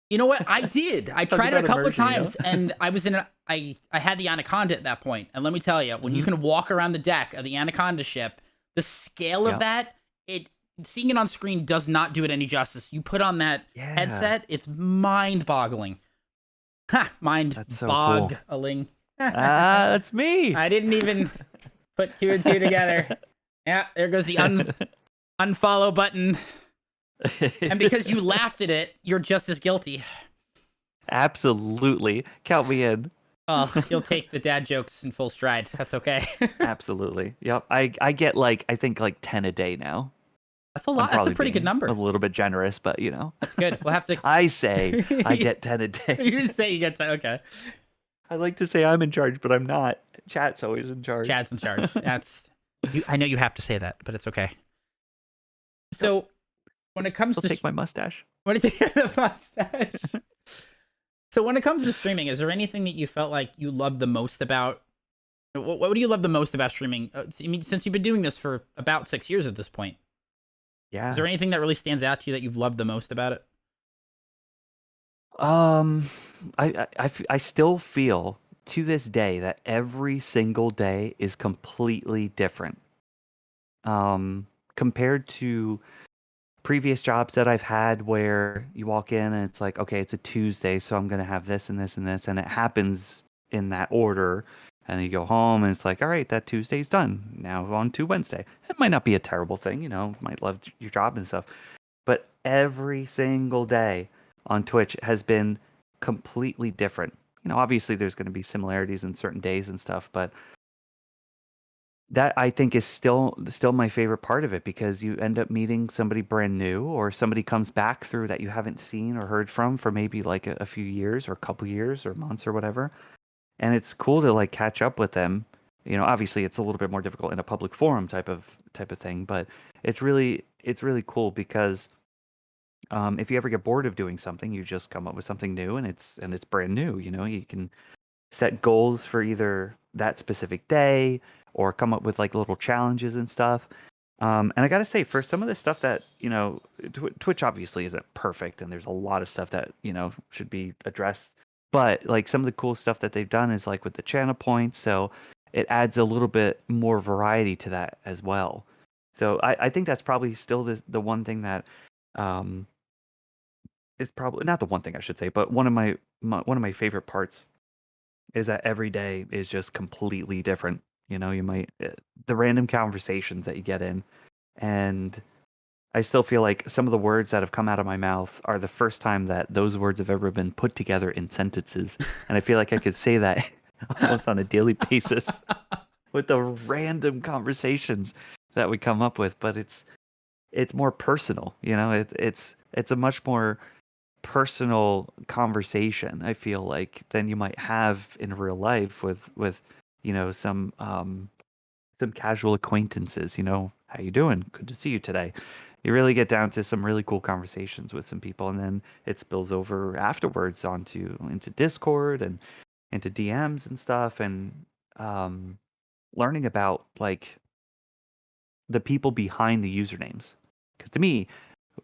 You know what? I did. I Talk tried it a about couple of immersion. times, and I was in I had the Anaconda at that point, and let me tell you, when you Hmm. can walk around the deck of the Anaconda ship, the scale of Yep. that, seeing it on screen does not do it any justice. You put on that Yeah. headset, it's mind-boggling. Ha! That's so cool. Mind-boggling. That's me. I didn't even put two and two together. Yeah, there goes the unfollow button. And because you laughed at it, you're just as guilty. Absolutely. Count me in. Oh, you'll take the dad jokes in full stride. That's okay. Absolutely. Yep. I get like I think like 10 a day now. That's a I'm lot. That's a probably pretty good being a number. little bit generous, but That's good. We'll have to. I say I get 10 a day. You say you get to. Okay. I like to say I'm in charge, but I'm not. Chat's always in charge. Chad's in charge. That's. I know you have to say that, but it's okay. So, when it comes I'll to take my mustache. when it the mustache. So when it comes to streaming, is there anything that you felt like you loved the most about? What do you love the most about streaming? I mean, since you've been doing this for about 6 years at this point, Yeah. is there anything that really stands out to you that you've loved the most about it? Um, I still feel to this day that every single day is completely different. Compared to previous jobs that I've had where you walk in and it's like, okay, it's a Tuesday, so I'm gonna have this and this and this, and it happens in that order. And then you go home and it's like, all right, that Tuesday's done. Now on to Wednesday. It might not be a terrible thing, you know, might love your job and stuff. But every single day on Twitch has been completely different. You know, obviously there's going to be similarities in certain days and stuff, but that I think is still my favorite part of it because you end up meeting somebody brand new or somebody comes back through that you haven't seen or heard from for maybe like a few years or a couple years or months or whatever. And it's cool to like catch up with them. You know, obviously it's a little bit more difficult in a public forum type of thing, but it's really cool because if you ever get bored of doing something, you just come up with something new and it's brand new. You know, you can set goals for either that specific day or come up with like little challenges and stuff. And I gotta say, for some of the stuff that Twitch obviously isn't perfect, and there's a lot of stuff that should be addressed. But like some of the cool stuff that they've done is like with the channel points, so it adds a little bit more variety to that as well. So I think that's probably still the one thing that um, is probably not the one thing I should say, but one of my favorite parts is that every day is just completely different. You know, you might the random conversations that you get in, and I still feel like some of the words that have come out of my mouth are the first time that those words have ever been put together in sentences, and I feel like I could say that almost on a daily basis with the random conversations that we come up with. But it's more personal, you know. It's a much more personal conversation, I feel like, than you might have in real life with some casual acquaintances. How you doing? Good to see you today. You really get down to some really cool conversations with some people, and then it spills over afterwards into Discord and into DMs and stuff, and um learning about like the people behind the usernames. Because to me,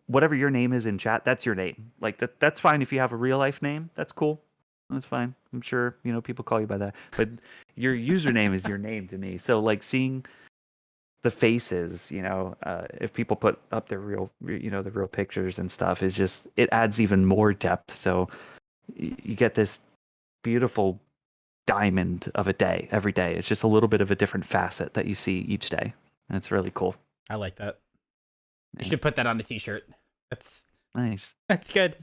whatever your name is in chat, that's your name. Like that's fine if you have a real life name. That's cool. That's fine. I'm sure, people call you by that. But your username is your name to me. So like seeing the faces, if people put up their the real pictures and stuff is just, it adds even more depth. So you get this beautiful diamond of a day every day. It's just a little bit of a different facet that you see each day. And it's really cool. I like that. You Yeah. should put that on a t-shirt. That's Nice. That's good.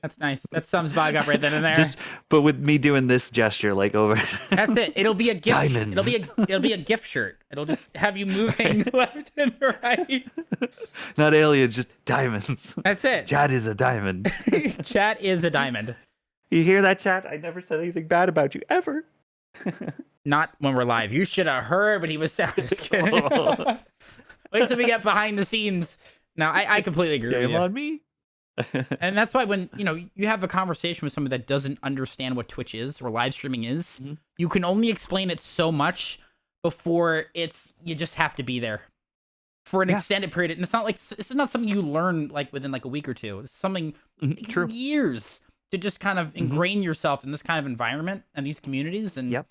That's nice. That sums Bog up right then and there. But with me doing this gesture, like over. That's it. It'll be a gift. Diamonds. It'll be a gift shirt. It'll just have you moving left and right. Not aliens, just diamonds. That's it. Chat is a diamond. Chat is a diamond. You hear that, chat? I never said anything bad about you ever. Not when we're live. You should have heard what he was saying. Just kidding. Wait till we get behind the scenes. Now, I completely agree with you. On me. And that's why when you have a conversation with someone that doesn't understand what Twitch is or live streaming is, you can only explain it so much before you just have to be there for an extended period. And it's not like this is not something you learn like within like a week or two. It's something True. Years to just kind of ingrain yourself in this kind of environment and these communities. And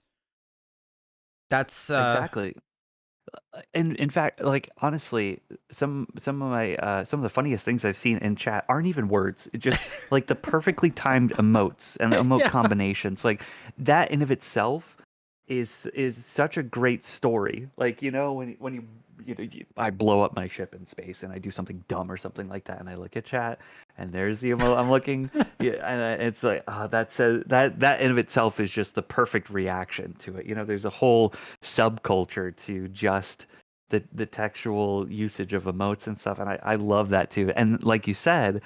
that's exactly. And in fact, like honestly, some of the funniest things I've seen in chat aren't even words. It just like the perfectly timed emotes and the emote combinations. Like that in of itself is such a great story. Like when I blow up my ship in space and I do something dumb or something like that, and I look at chat and there's the emote I'm looking. And it's like that says that in of itself is just the perfect reaction to it. There's a whole subculture to just the textual usage of emotes and stuff, and I love that too. And like you said,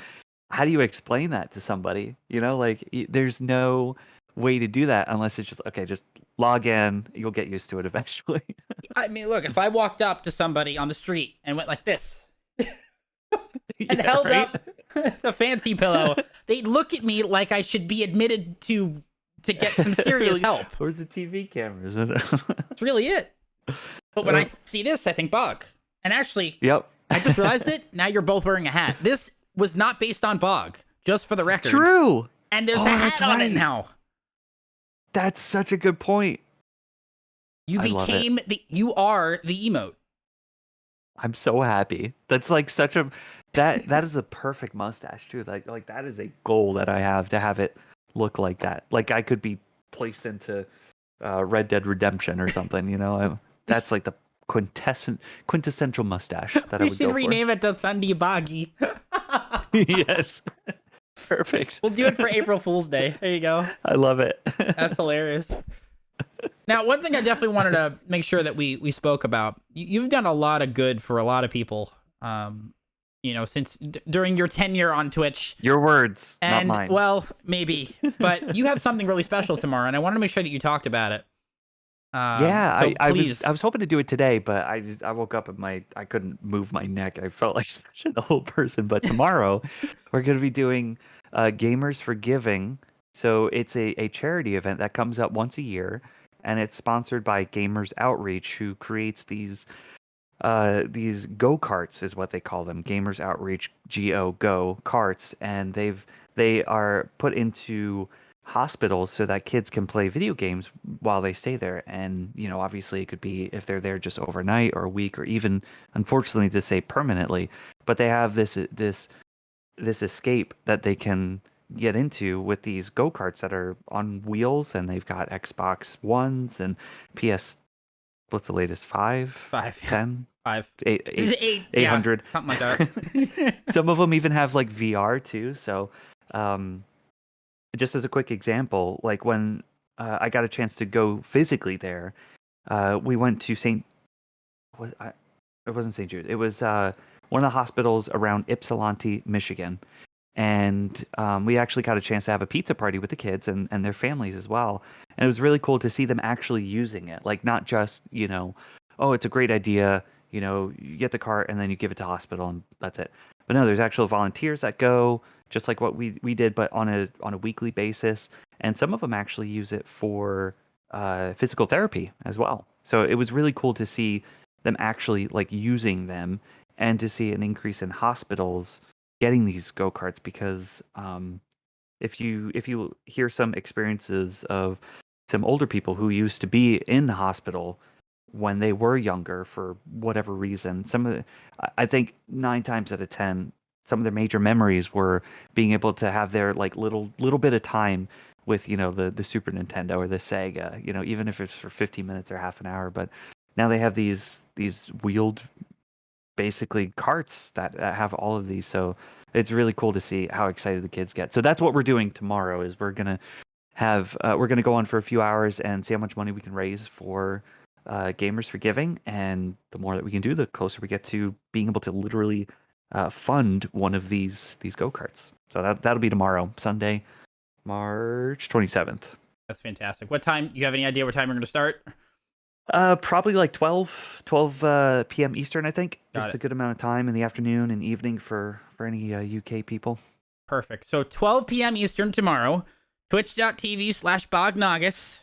how do you explain that to somebody? There's no way to do that unless it's just okay, just log in, you'll get used to it eventually. I mean, look, if I walked up to somebody on the street and went like this and held up the fancy pillow, they'd look at me like I should be admitted to get some serious help. Where's the TV cameras? That's really it. But when I see this, I think Bog. And actually, I just realized it. Now you're both wearing a hat. This was not based on Bog, just for the record. True. And there's a hat on it now. That's such a good point. You are the emote. I'm so happy. That's like that is a perfect mustache too. Like that is a goal that I have to have it look like that. Like I could be placed into Red Dead Redemption or something. That's like the quintessential mustache that I We would should go for. rename it to Thundy Boggy. Yes, perfect. We'll do it for April Fool's Day. There you go. I love it. That's hilarious. Now, one thing I definitely wanted to make sure that we spoke about, you've done a lot of good for a lot of people, since during your tenure on Twitch. Your words, not And, mine. well, maybe. But you have something really special tomorrow, and I wanted to make sure that you talked about it. Yeah, So I please. was hoping to do it today, but I woke up and I couldn't move my neck. I felt like such an old person. But tomorrow we're gonna be doing Gamers for Giving. So it's a charity event that comes up once a year, and it's sponsored by Gamers Outreach, who creates these go karts is what they call them. Gamers Outreach go carts, and they are put into hospitals so that kids can play video games while they stay there. And obviously it could be if they're there just overnight or a week, or even, unfortunately, to say permanently. But they have this escape that they can get into with these go-karts that are on wheels, and they've got Xbox Ones and PS, what's the latest, 5, 5. 10, 5. 8, 8. 800. Yeah, something like that. Some of them even have like VR too. So um just as a quick example, like when I got a chance to go physically there, we went to it wasn't St. Jude. It was one of the hospitals around Ypsilanti, Michigan. And we actually got a chance to have a pizza party with the kids and their families as well. And it was really cool to see them actually using it. Like, not just, oh, it's a great idea. You get the cart and then you give it to hospital and that's it. But no, there's actual volunteers that go, just like what we did, but on a weekly basis. And some of them actually use it for physical therapy as well. So it was really cool to see them actually like using them, and to see an increase in hospitals getting these go-karts, because if you hear some experiences of some older people who used to be in the hospital when they were younger for whatever reason, I think 9 times out of 10, some of their major memories were being able to have their like little bit of time with the Super Nintendo or the Sega, even if it's for 15 minutes or half an hour. But now they have these wheeled, basically, carts that have all of these. So it's really cool to see how excited the kids get. So that's what we're doing tomorrow. Is we're gonna go on for a few hours and see how much money we can raise for Gamers for Giving. And the more that we can do, the closer we get to being able to literally fund one of these go karts. So that'll be tomorrow, Sunday, March 27th. That's fantastic. What time? You have any idea what time we're going to start? Probably like 12 p.m. Eastern, I think. Got It's it. a good amount of time in the afternoon and evening for any UK people. Perfect. So 12 p.m. Eastern tomorrow, twitch.tv/Bognogus.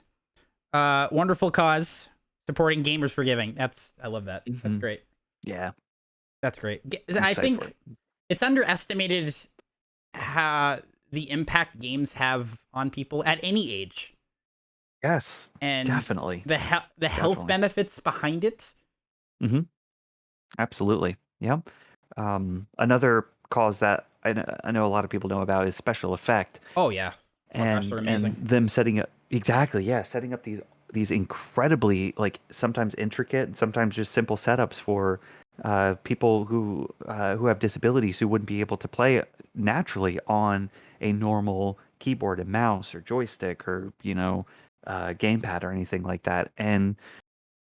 Wonderful cause, supporting Gamers for Giving. I love that. That's great. Yeah, That's great. I'm I excited for think it. it's underestimated how the impact games have on people at any age, Yes, and definitely. the health Definitely. benefits behind it. Absolutely. Yeah. Another cause that I know a lot of people know about is special effect, Oh yeah. Oh my gosh, they're and amazing. them setting up, exactly, yeah, setting up these incredibly, like, sometimes intricate and sometimes just simple setups for people who have disabilities, who wouldn't be able to play naturally on a normal keyboard and mouse or joystick, or gamepad or anything like that. And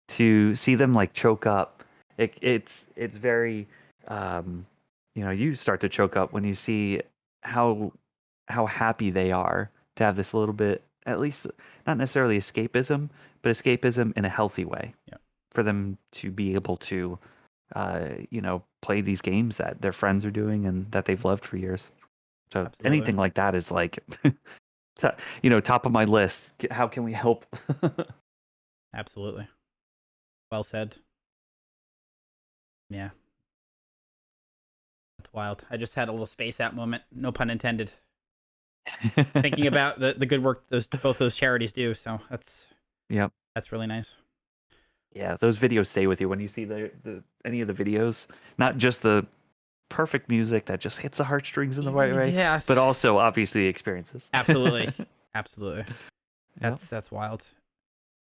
to see them like choke up, it's very, um you start to choke up when you see how happy they are to have this little bit, at least, not necessarily escapism, but escapism in a healthy way, Yeah, for them to be able to play these games that their friends are doing and that they've loved for years. So absolutely. anything like that is like top of my list. How can we help? Absolutely. Well said. Yeah, that's wild. I just had a little space out moment. No pun intended. Thinking about the good work both those charities do. So Yep. that's really nice. Yeah, those videos stay with you when you see the any of the videos. Not just the perfect music that just hits the heartstrings in the right way, Yeah, but also obviously the experiences. absolutely, absolutely. Yep. That's wild.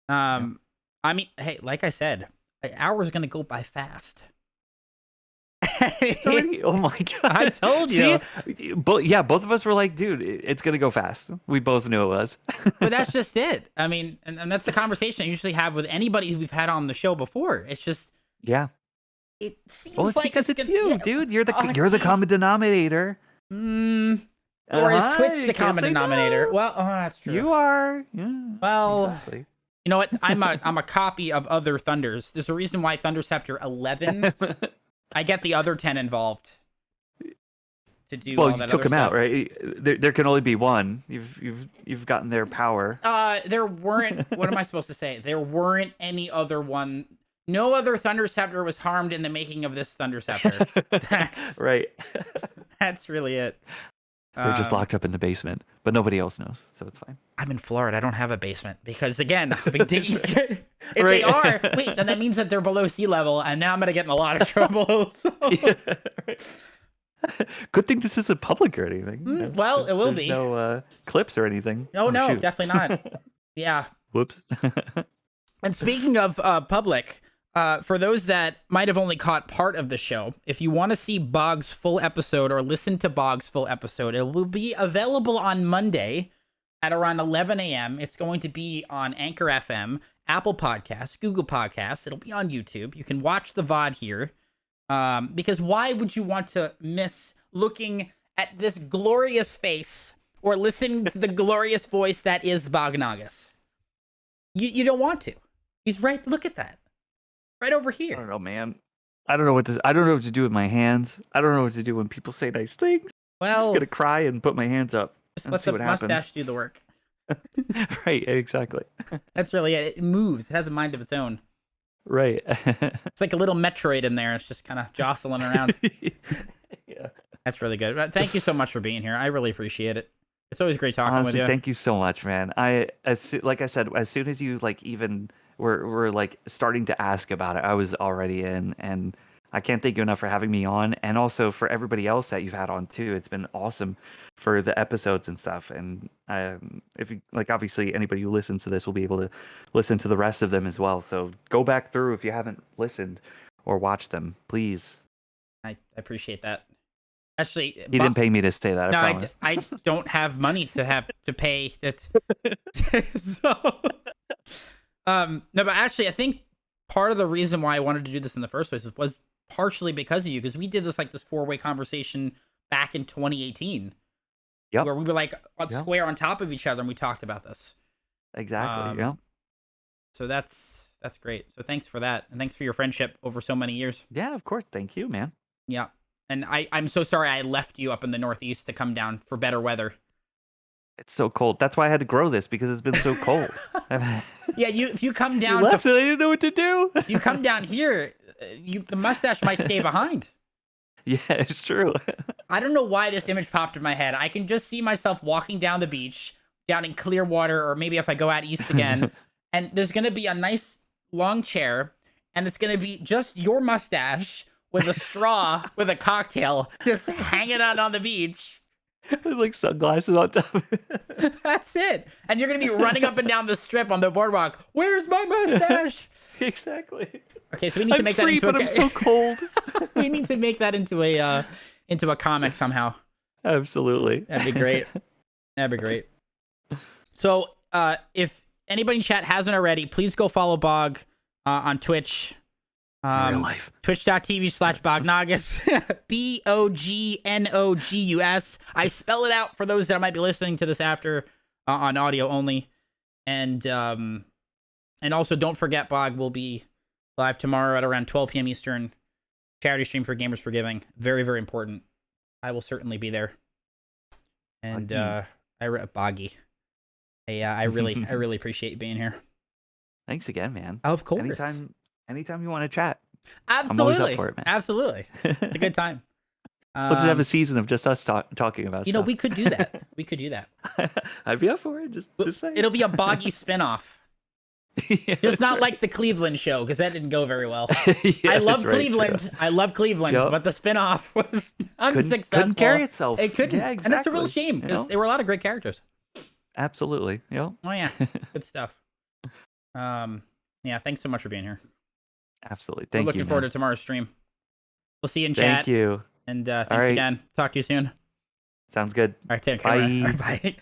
I mean, hey, like I said, an hour is gonna go by fast. It's already, oh my god! I told you. See, both of us were like, dude, it's gonna go fast. We both knew it was. But that's just it. I mean, and that's the conversation I usually have with anybody who we've had on the show before. It's just, Yeah. it seems Well, it's like because it's gonna, you, yeah. dude. You're the Oh, the common denominator. Or is Twitch You the can't common say denominator? no. Well, that's true. You are. Yeah. Well, Exactly. you know what? I'm a copy of other Thunders. There's a reason why Thunder Scepter 11. I get the other 10 involved to do all Well, you that took other him out, stuff. right? There can only be one. You've gotten their power. There weren't. What am I supposed to say? There weren't any other one. No other Thunder Scepter was harmed in the making of this Thunder Scepter. Right. That's really it. They're just locked up in the basement, but nobody else knows, so it's fine. I'm in Florida. I don't have a basement because, again, big digging. If Right. they are, wait, then that means that they're below sea level, and now I'm gonna get in a lot of trouble. So. Yeah, right. Good thing this isn't public or anything. You know, Well, it will there's be. no clips or anything. Oh, no, shoot. definitely not. Yeah. Whoops. And speaking of public, for those that might have only caught part of the show, if you want to see Bog's full episode or listen to Bog's full episode, it will be available on Monday at around 11 a.m. It's going to be on Anchor FM, Apple Podcasts, Google Podcasts. It'll be on YouTube. You can watch the VOD here. Because why would you want to miss looking at this glorious face or listening to the glorious voice that is Bognogus? You don't want to. He's right. Look at that. Right over I here. don't know, man. I don't know what to do with my hands. I don't know what to do when people say nice things. I'm just Well, gonna cry and put my hands up just and let see the what mustache happens. do the work. Right, exactly. That's really it. It moves. It has a mind of its own. Right. It's like a little Metroid in there. It's just kind of jostling around. Yeah. That's really good. Thank you so much for being here. I really appreciate it. It's always great talking Honestly, with you. thank you so much, man. Like I said, as soon as you like even were like starting to ask about it, I was already in, and I can't thank you enough for having me on, and also for everybody else that you've had on too. It's been awesome for the episodes and stuff. And if you like, obviously anybody who listens to this will be able to listen to the rest of them as well. So go back through if you haven't listened or watched them, please. I appreciate that. Actually, He didn't pay me to say that. No, I promise. I don't have money to pay it. So, no, but actually, I think part of the reason why I wanted to do this in the first place was partially because of you, because we did this 4-way conversation back in 2018, Yep. where we were like Yep. square on top of each other, and we talked about this. Exactly. Yeah. So that's great. So thanks for that, and thanks for your friendship over so many years. Yeah, of course. Thank you, man. Yeah. And I'm so sorry I left you up in the Northeast to come down for better weather. It's so cold. That's why I had to grow this, because it's been so cold. Yeah, if you come You down left and I didn't know what to do. you come down here, the mustache might stay behind. Yeah, it's true. I don't know why this image popped in my head. I can just see myself walking down the beach, down in Clearwater, or maybe if I go out east again, and there's gonna be a nice long chair, and it's gonna be just your mustache with a straw with a cocktail just hanging out on the beach. With like sunglasses on top. That's it. And you're gonna be running up and down the strip on the boardwalk. Where's my mustache? Exactly. Okay, so we need to I'm make free, that into but I'm so cold. we need to make that into a comic somehow. Absolutely. That'd be great. That'd be great. So, if anybody in chat hasn't already, please go follow Bog on Twitch. In real life. Twitch.tv/Bognogus. Bognogus. I spell it out for those that might be listening to this after on audio only. And also don't forget, Bog will be live tomorrow at around 12 p.m. Eastern. Charity stream for Gamers for Giving. Very, very important. I will certainly be there. And Boggy. I really appreciate you being here. Thanks again, man. Of course. Anytime you want to chat. Absolutely. I'm always up for it, man. Absolutely. It's a good time. We'll just have a season of just us talking about You know, stuff. we could do that. We could do that. I'd be up for it. Just saying. It'll be a Boggy spinoff. Yeah, Just not like the Cleveland show, because that didn't go very well. Yeah, I love that's very Cleveland. true. I love Cleveland, Yep. but the spinoff was unsuccessful. Couldn't carry itself. It couldn't. Yeah, And that's a real exactly. shame, because You know? there were a lot of great characters. Absolutely. Yep. Oh, yeah. Good stuff. Yeah, thanks so much for being here. Absolutely. We're Thank you, looking forward man. to tomorrow's stream. We'll see you in Thank chat. you. And All thanks right. again. Talk to you soon. Sounds good. All right, take care, man. All Bye. right, bye.